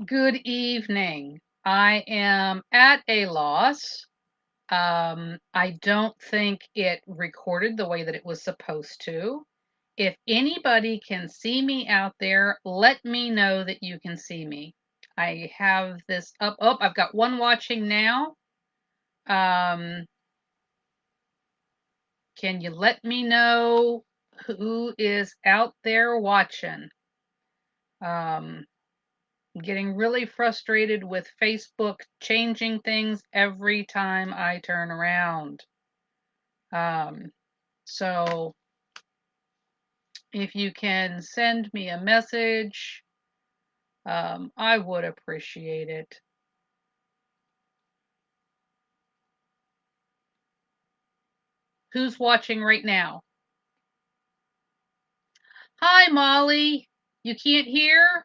Good evening. I am at a loss. I don't think it recorded the way that it was supposed to. If anybody can see me out there, let me know that you can see me. I have this up. Oh, I've got one watching now. Um, can you let me know who is out there watching? Um, Getting really frustrated with Facebook changing things every time I turn around. Um, so if you can send me a message, I would appreciate it. Who's watching right now? Hi, Molly. You can't hear?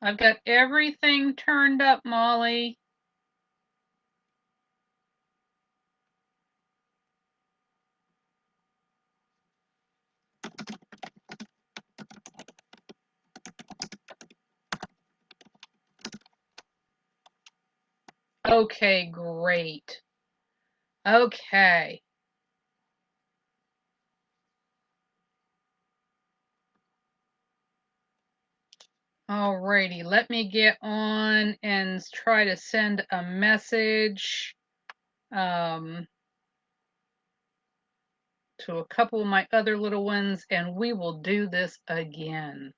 I've got everything turned up, Molly. Okay, great. Okay. Alrighty, let me get on and try to send a message um, to a couple of my other little ones, and we will do this again.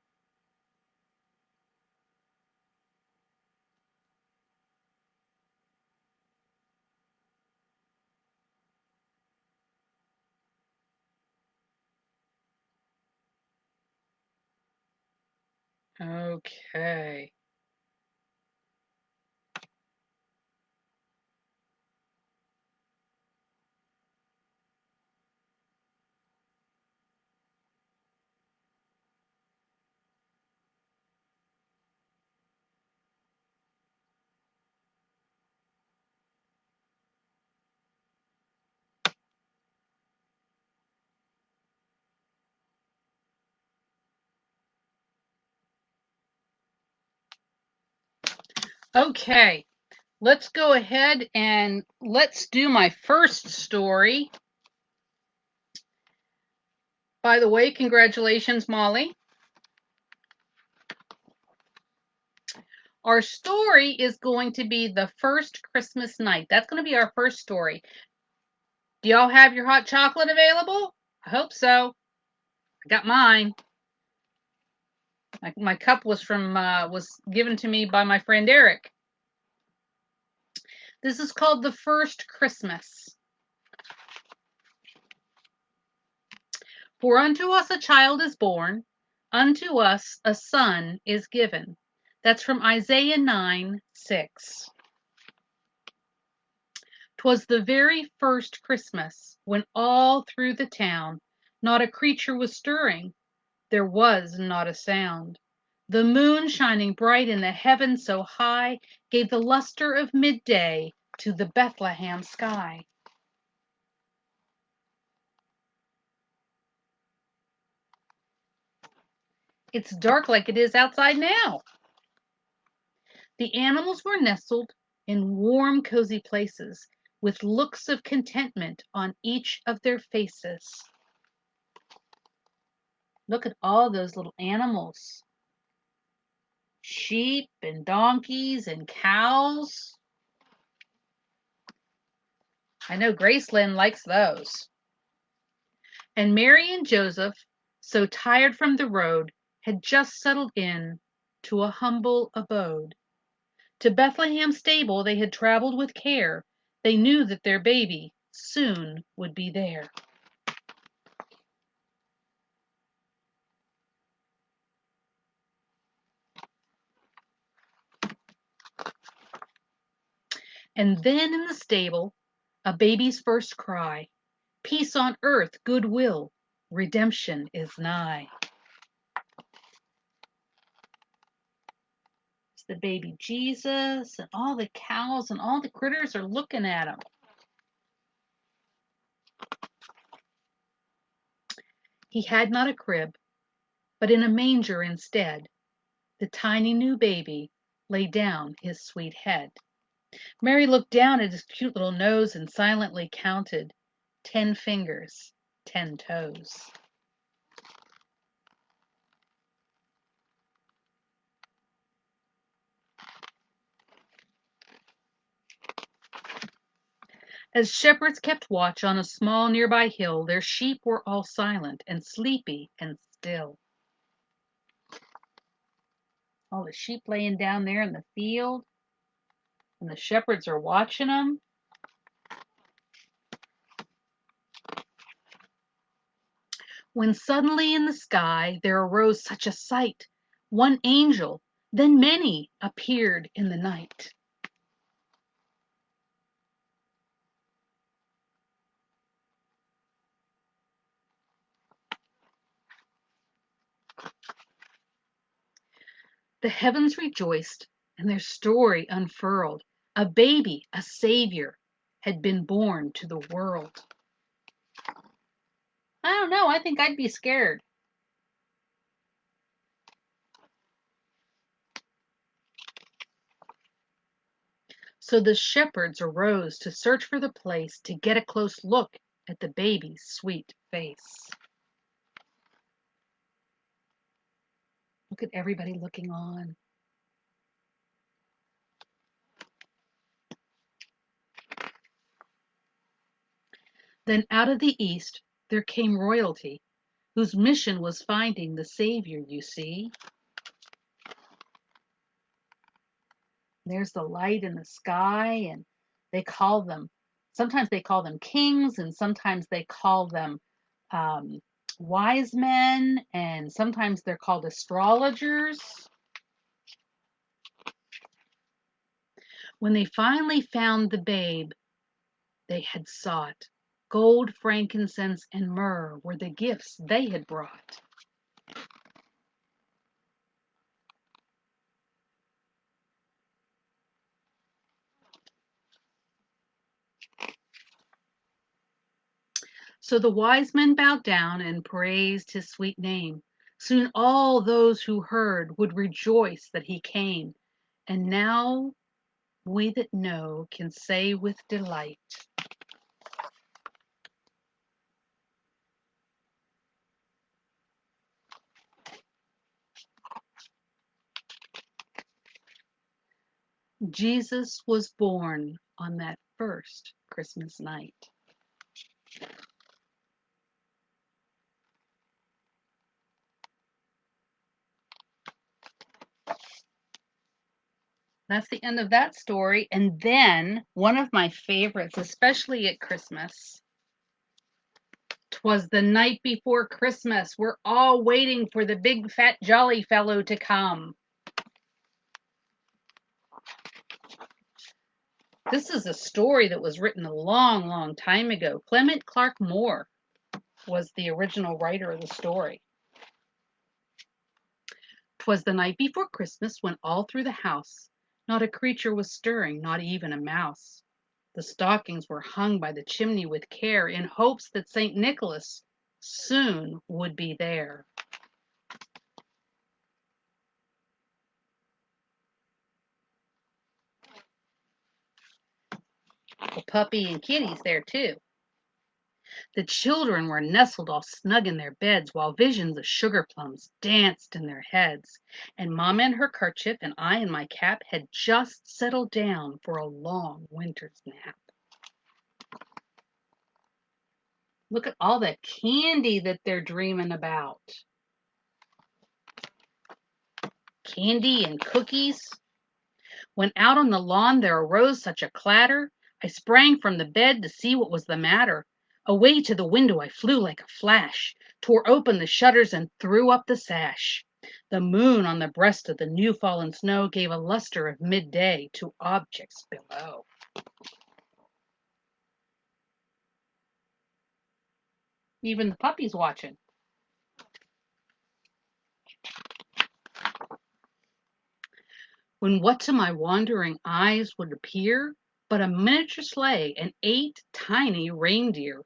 Okay. Okay, let's go ahead and let's do my first story. By the way, congratulations, Molly. Our story is going to be the first Christmas night. That's going to be our first story. Do y'all have your hot chocolate available? I hope so. I got mine. My cup was was given to me by my friend Eric. This is called The First Christmas. For unto us a child is born, unto us a son is given. That's from Isaiah 9:6. 'Twas the very first Christmas, when all through the town not a creature was stirring, there was not a sound. The moon shining bright in the heaven so high gave the luster of midday to the Bethlehem sky. It's dark like it is outside now. The animals were nestled in warm, cozy places with looks of contentment on each of their faces. Look at all those little animals, sheep and donkeys and cows. I know Gracelyn likes those. And Mary and Joseph, so tired from the road, had just settled in to a humble abode. To Bethlehem stable they had traveled with care. They knew that their baby soon would be there. And then in the stable, a baby's first cry, peace on earth, goodwill, redemption is nigh. It's the baby Jesus, and all the cows and all the critters are looking at him. He had not a crib, but in a manger instead, the tiny new baby laid down his sweet head. Mary looked down at his cute little nose and silently counted 10 fingers, 10 toes. As shepherds kept watch on a small nearby hill, their sheep were all silent and sleepy and still. All the sheep laying down there in the field, and the shepherds are watching them. When suddenly in the sky there arose such a sight. One angel, then many, appeared in the night. The heavens rejoiced, and their story unfurled. A baby, a savior, had been born to the world. I don't know, I think I'd be scared. So the shepherds arose to search for the place to get a close look at the baby's sweet face. Look at everybody looking on. Then out of the east there came royalty, whose mission was finding the Savior, you see. There's the light in the sky, and they call them, sometimes they call them kings, and sometimes they call them um, wise men, and sometimes they're called astrologers. When they finally found the babe they had sought, gold, frankincense, and myrrh were the gifts they had brought. So the wise men bowed down and praised his sweet name. Soon all those who heard would rejoice that he came. And now we that know can say with delight, Jesus was born on that first Christmas night. That's the end of that story. And then one of my favorites, especially at Christmas, 'twas the night before Christmas. We're all waiting for the big fat jolly fellow to come. This is a story that was written a long, long time ago. Clement Clark Moore was the original writer of the story. 'Twas the night before Christmas when all through the house not a creature was stirring, not even a mouse. The stockings were hung by the chimney with care in hopes that St. Nicholas soon would be there. The puppy and kitty's there too. The children were nestled all snug in their beds while visions of sugar plums danced in their heads. And Mamma in her kerchief and I in my cap had just settled down for a long winter's nap. Look at all the candy that they're dreaming about. Candy and cookies. When out on the lawn there arose such a clatter, I sprang from the bed to see what was the matter. Away to the window I flew like a flash, tore open the shutters and threw up the sash. The moon on the breast of the new fallen snow gave a luster of midday to objects below. Even the puppy's watching. When what to my wandering eyes would appear but a miniature sleigh and 8 tiny reindeer,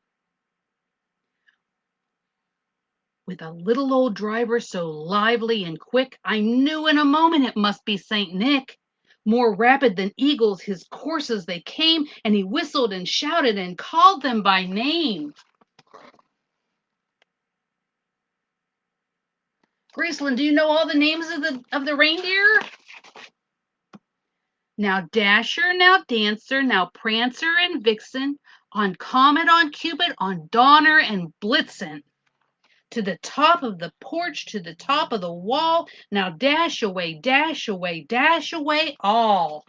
with a little old driver so lively and quick, I knew in a moment it must be Saint Nick. More rapid than eagles his courses they came, and he whistled and shouted and called them by name. Graceland, do you know all the names of the reindeer? Now Dasher, now Dancer, now Prancer and Vixen, on Comet, on Cupid, on Donner and Blitzen. To the top of the porch, to the top of the wall, now dash away, dash away, dash away all.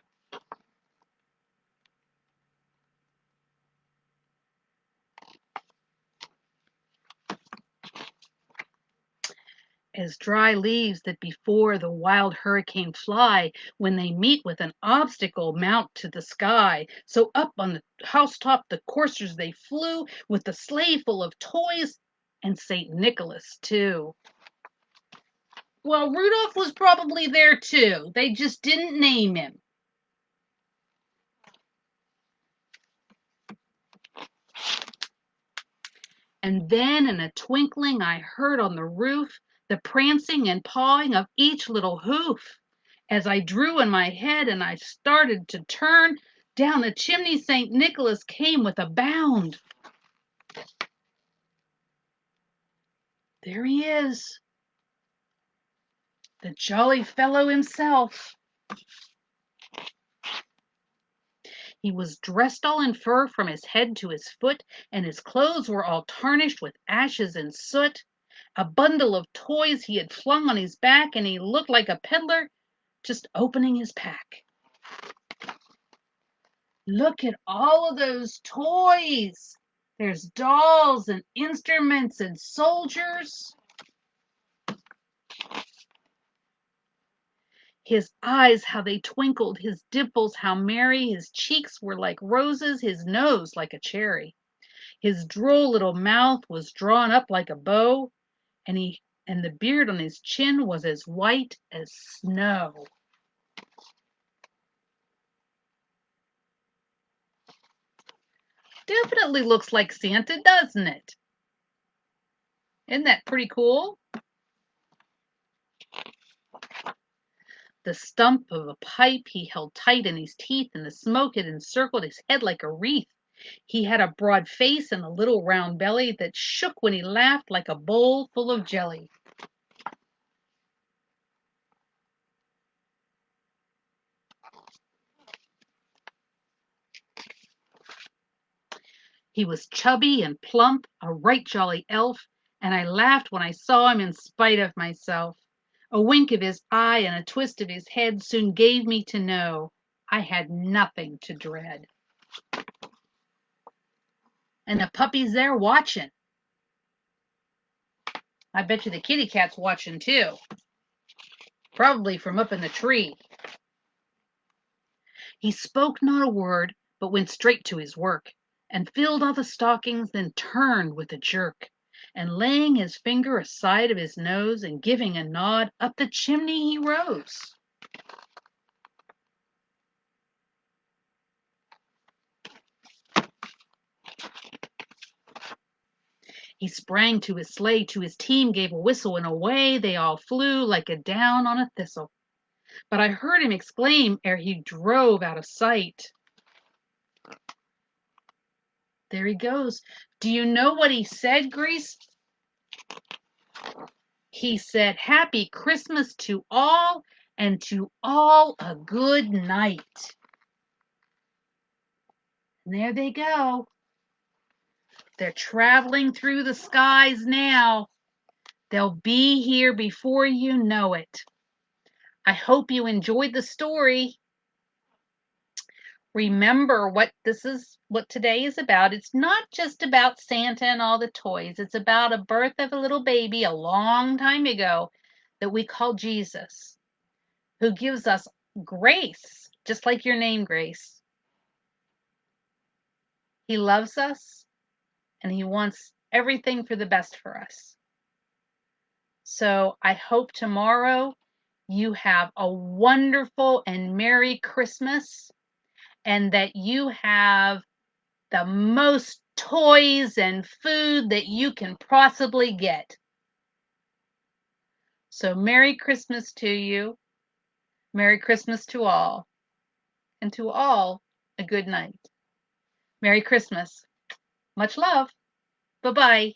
As dry leaves that before the wild hurricane fly, when they meet with an obstacle mount to the sky. So up on the housetop the coursers they flew, with the sleigh full of toys, and St. Nicholas too. Well, Rudolph was probably there too. They just didn't name him. And then in a twinkling I heard on the roof the prancing and pawing of each little hoof. As I drew in my head and I started to turn, down the chimney St. Nicholas came with a bound. There he is, the jolly fellow himself. He was dressed all in fur from his head to his foot, and his clothes were all tarnished with ashes and soot. A bundle of toys he had flung on his back, and he looked like a peddler just opening his pack. Look at all of those toys. There's dolls and instruments and soldiers. His eyes, how they twinkled, his dimples, how merry, his cheeks were like roses, his nose like a cherry. His droll little mouth was drawn up like a bow, and the beard on his chin was as white as snow. Definitely looks like Santa, doesn't it? Isn't that pretty cool? The stump of a pipe he held tight in his teeth, and the smoke had encircled his head like a wreath. He had a broad face and a little round belly that shook when he laughed like a bowl full of jelly. He was chubby and plump, a right jolly elf, and I laughed when I saw him in spite of myself. A wink of his eye and a twist of his head soon gave me to know I had nothing to dread. And the puppy's there watching. I bet you the kitty cat's watching too. Probably from up in the tree. He spoke not a word, but went straight to his work, and filled all the stockings, then turned with a jerk, and laying his finger aside of his nose, and giving a nod, up the chimney he rose. He sprang to his sleigh, to his team gave a whistle, and away they all flew like a down on a thistle. But I heard him exclaim ere he drove out of sight, "There he goes. Do you know what he said, Grace?" He said, "Happy Christmas to all, and to all a good night." And there they go. They're traveling through the skies now. They'll be here before you know it. I hope you enjoyed the story. Remember what today is about. It's not just about Santa and all the toys. It's about a birth of a little baby a long time ago that we call Jesus, who gives us grace, just like your name, Grace. He loves us and he wants everything for the best for us. So I hope tomorrow you have a wonderful and Merry Christmas and that you have the most toys and food that you can possibly get. So Merry Christmas to you. Merry Christmas to all. And to all, a good night. Merry Christmas. Much love. Bye-bye.